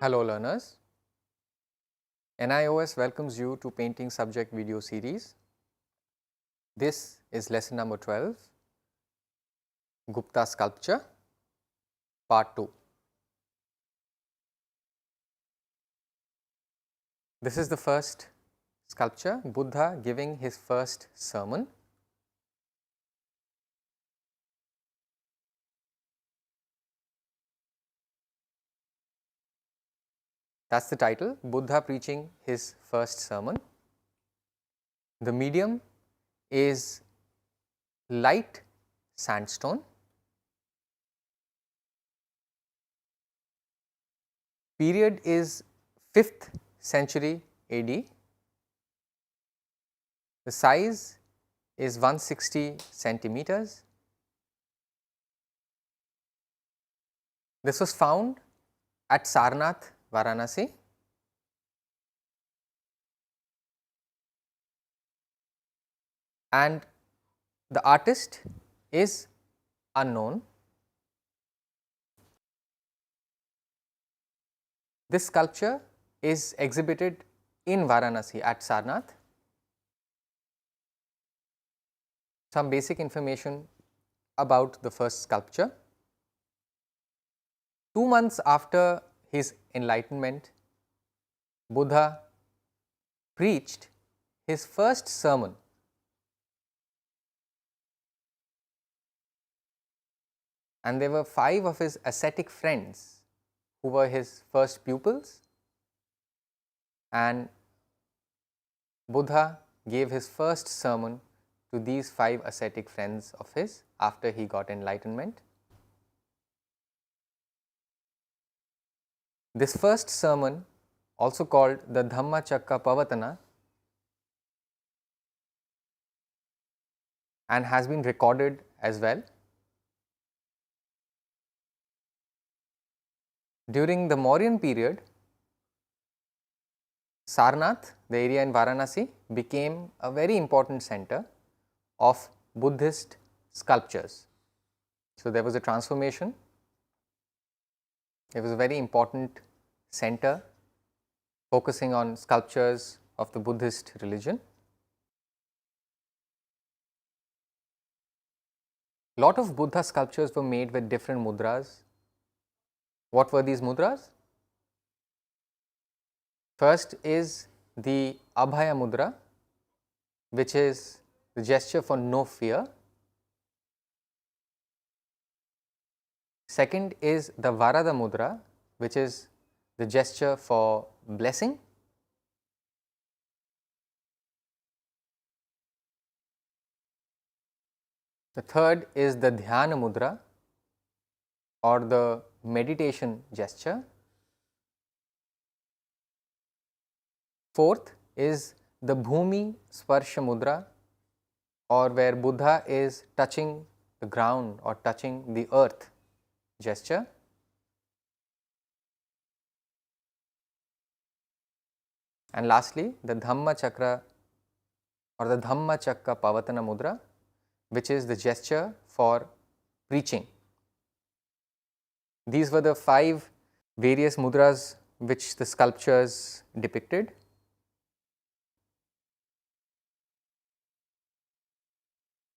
Hello learners, NIOS welcomes you to painting subject video series. This is lesson number 12, Gupta sculpture, part 2. This is the first sculpture, Buddha giving his first sermon. That's the title, Buddha preaching his first sermon. The medium is light sandstone. Period is 5th century AD. The size is 160 centimeters. This was found at Sarnath, Varanasi. And the artist is unknown. This sculpture is exhibited in Varanasi at Sarnath. Some basic information about the first sculpture. 2 months after his enlightenment, Buddha preached his first sermon. And there were 5 of his ascetic friends who were his first pupils, and Buddha gave his first sermon to these 5 ascetic friends of his after he got enlightenment. This first sermon, also called the Dhammacakkappavattana, and has been recorded as well. During the Mauryan period, Sarnath, the area in Varanasi, became a very important center of Buddhist sculptures. So, there was a transformation. It was a very important center focusing on sculptures of the Buddhist religion. Lot of Buddha sculptures were made with different mudras. What were these mudras? First is the Abhaya mudra, which is the gesture for no fear. Second is the Varada mudra, which is the gesture for blessing. The third is the Dhyana mudra, or the meditation gesture. Fourth is the Bhumi Sparsha mudra, or where Buddha is touching the ground or touching the earth gesture. And lastly, the Dhamma Chakra or the Dhammacakkappavattana mudra, which is the gesture for preaching. These were the 5 various mudras which the sculptures depicted.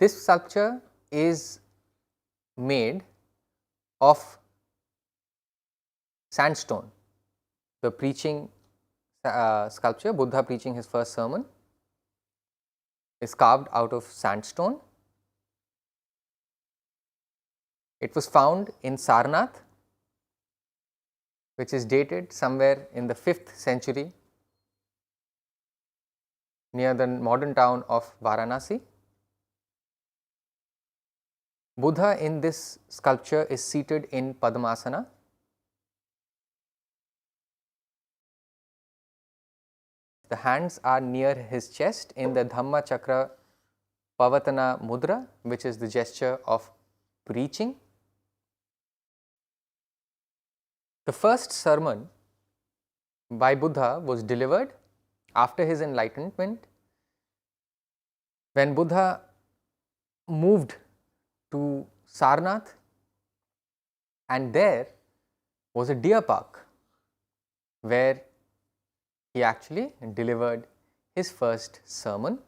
This sculpture is made of sandstone. The preaching sculpture, Buddha preaching his first sermon, is carved out of sandstone. It was found in Sarnath, which is dated somewhere in the 5th century near the modern town of Varanasi. Buddha in this sculpture is seated in Padmasana. The hands are near his chest in the Dhammacakkappavattana mudra, which is the gesture of preaching. The first sermon by Buddha was delivered after his enlightenment, when Buddha moved to Sarnath, and there was a deer park. where he actually delivered his first sermon.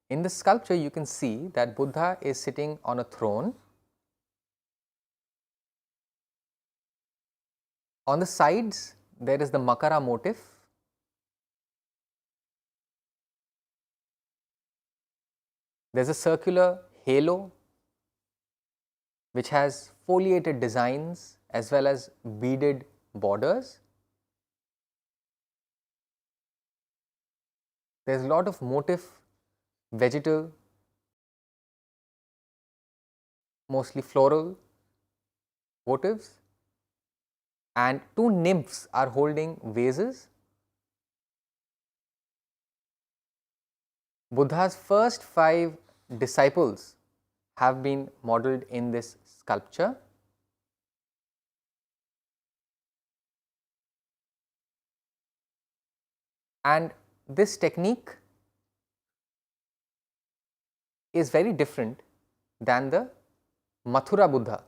In the sculpture, you can see that Buddha is sitting on a throne. On the sides, there is the Makara motif. There is a circular halo which has foliated designs as well as beaded borders. There is a lot of motif, vegetal, mostly floral motifs, and two nymphs are holding vases. Buddha's first 5 disciples have been modeled in this sculpture. And this technique is very different than the Mathura Buddha.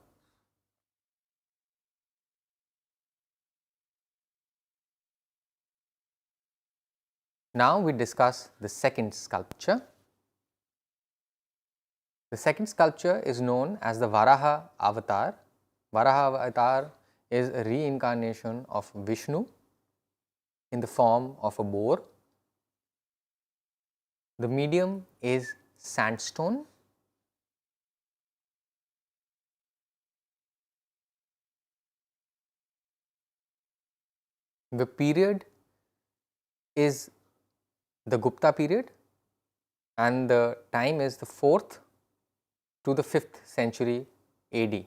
Now we discuss the second sculpture. The second sculpture is known as the Varaha avatar. Varaha avatar is a reincarnation of Vishnu in the form of a boar. The medium is sandstone. The period is the Gupta period and the time is the 4th to the 5th century AD.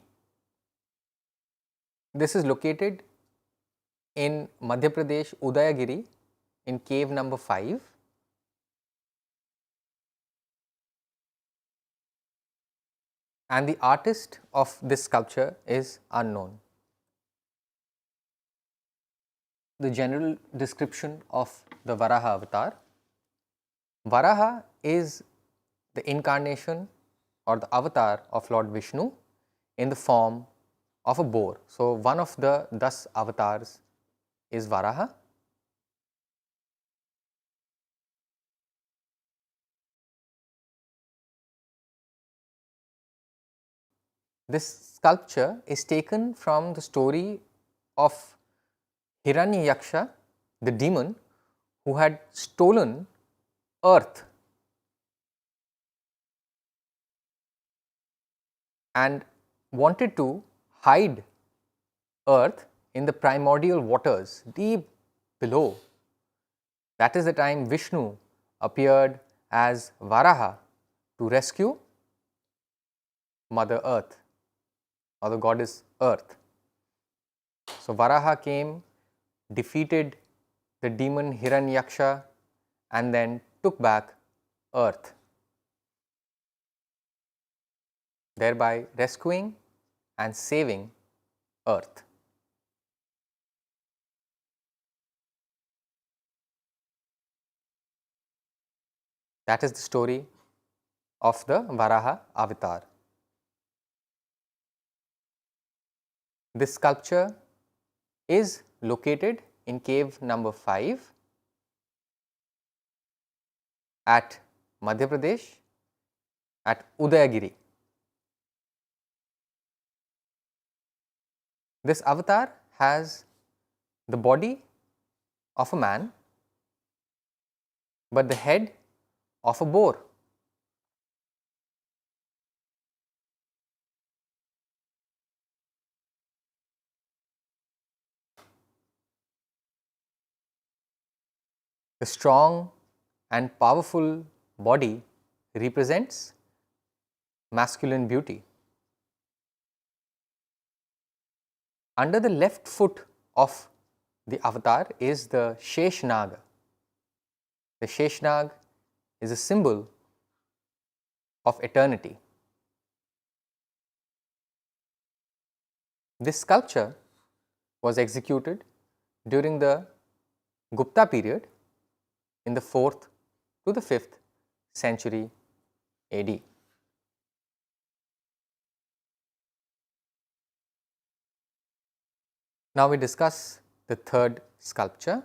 This is located in Madhya Pradesh, Udayagiri, in cave number 5. And the artist of this sculpture is unknown. The general description of the Varaha avatar. Varaha is the incarnation or the avatar of Lord Vishnu in the form of a boar. So, one of the 10 avatars is Varaha. This sculpture is taken from the story of Hiranyaksha, the demon who had stolen earth and wanted to hide earth in the primordial waters deep below. That is the time Vishnu appeared as Varaha to rescue Mother Earth or the goddess Earth. So, Varaha came, defeated the demon Hiranyaksha and then took back earth, thereby rescuing and saving earth. That is the story of the Varaha avatar. This sculpture is located in cave number 5 at Madhya Pradesh at Udayagiri. This avatar has the body of a man, but the head of a boar. The strong and powerful body represents masculine beauty. Under the left foot of the avatar is the Sheshnag. The Sheshnag is a symbol of eternity. This sculpture was executed during the Gupta period in the 4th to the 5th century AD. Now we discuss the third sculpture.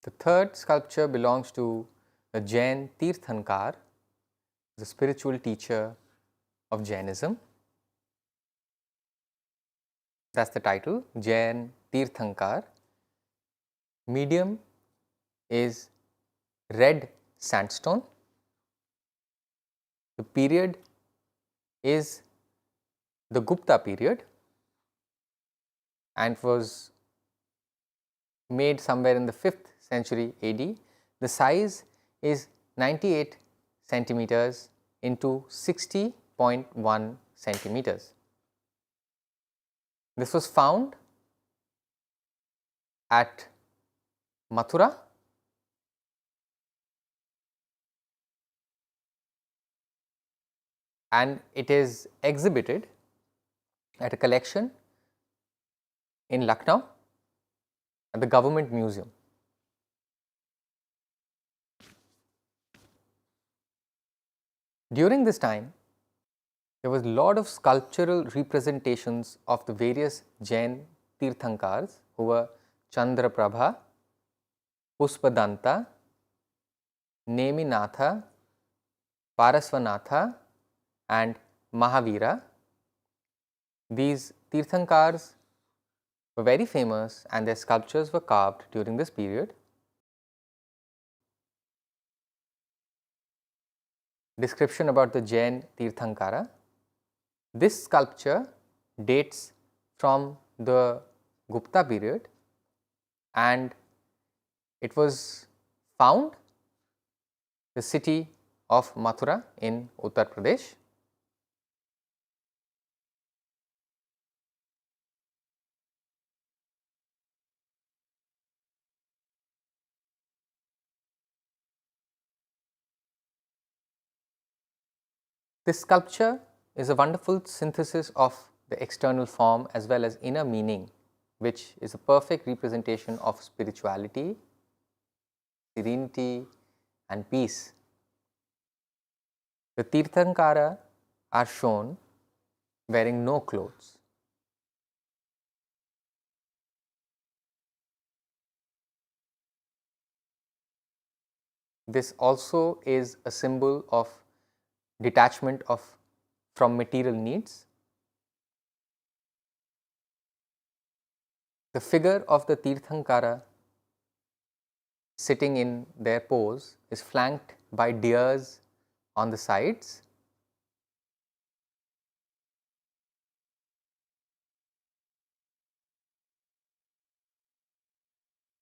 The third sculpture belongs to a Jain Tirthankar, the spiritual teacher of Jainism. That is the title, Jain Tirthankar. Medium is red sandstone. The period is the Gupta period and was made somewhere in the 5th century AD. The size is 98 centimeters into 60.1 centimeters. This was found at Mathura and it is exhibited at a collection in Lucknow at the Government Museum. During this time, there was a lot of sculptural representations of the various Jain Tirthankars who were Chandraprabha, Puspadanta, Neminatha, Parasvanatha and Mahavira. These Tirthankars were very famous and their sculptures were carved during this period. Description about the Jain Tirthankara. This sculpture dates from the Gupta period and it was found in the city of Mathura in Uttar Pradesh. This sculpture is a wonderful synthesis of the external form as well as inner meaning, which is a perfect representation of spirituality, serenity and peace. The Tirthankara are shown wearing no clothes. This also is a symbol of detachment from material needs. The figure of the Tirthankara sitting in their pose is flanked by deers on the sides.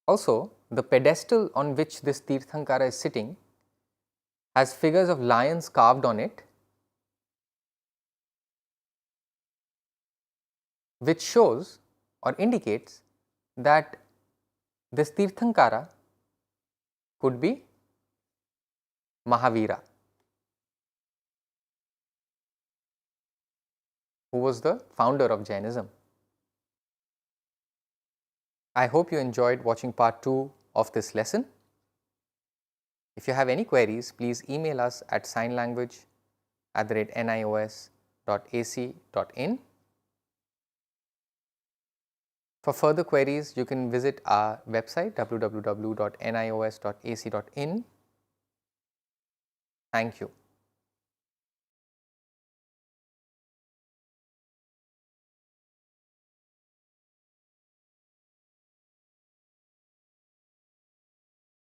Also, the pedestal on which this Tirthankara is sitting has figures of lions carved on it, which shows or indicates that this Tirthankara could be Mahavira, who was the founder of Jainism. I hope you enjoyed watching part 2 of this lesson. If you have any queries, please email us at signlanguage@nios.ac.in. For further queries, you can visit our website www.nios.ac.in. Thank you.